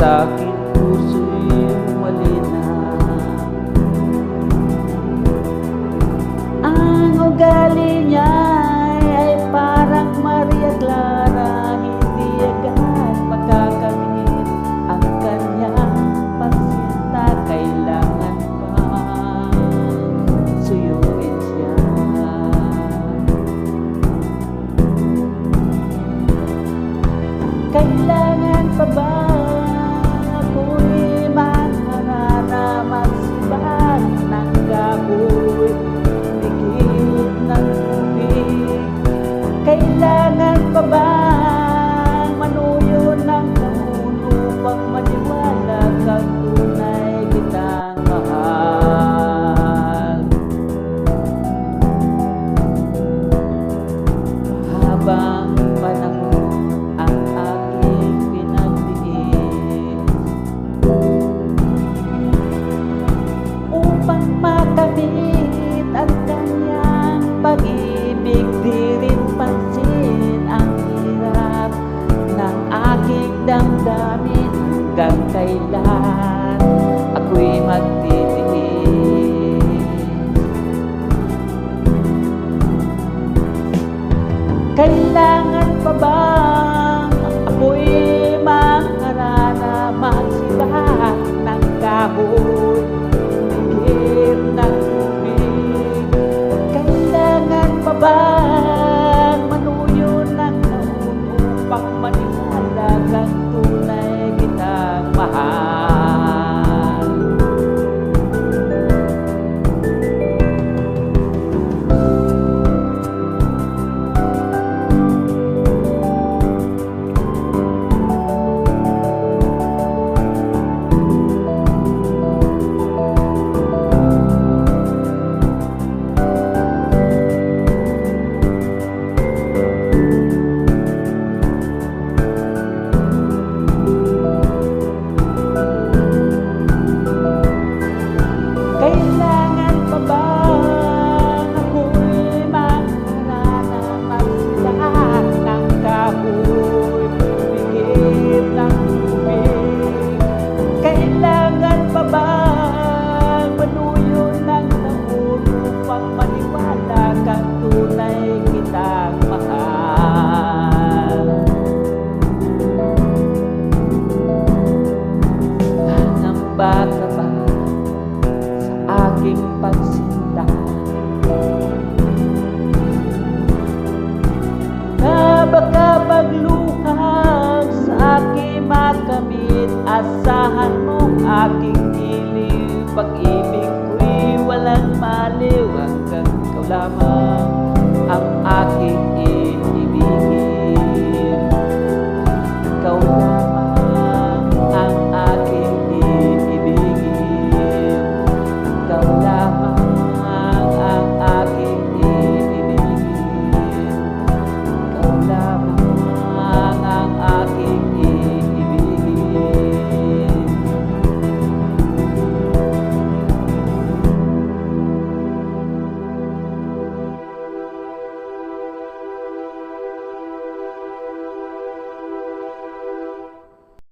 sa aking puso'y malinaw. Ang ugali niya ay parang Maria Clara, hindi agad makakamit ang kanyang pagsinta. Kailangan pa suyuin siya. Kailangan pa ba ako'y mananamag sibag ng gaboy, ligid ng tubig? Kailangan pa ba manuyo ng kahon upang maniwala kang tunay kitang mahal? Habang panahon ang aking pinagtiis upang makamit ang kanyang pag-ibig, di rin pansin ang hirap ng aking damdamin. Hanggang kailan ako'y magtitiis? Kailangan pa bang ako'y mangarana magsibak ng kahoy, ligid ng tubig? Kailangan pa bang manuyo ng kahon upang maniwala kang tunay kitang mahal? Kailangan pa bang ako'y mangarana magsibak ng kahoy, ligid ng tubig? Kailangan pa bang manuyo ng kahon upang maniwala kang tunay kitang mahal? Hangamba ka ba aking pagsinta? Na baka pagluhang sa aking makamit, asahan mong aking giliw. Pag-ibig ko'y walang maliw, hanggang ikaw lamang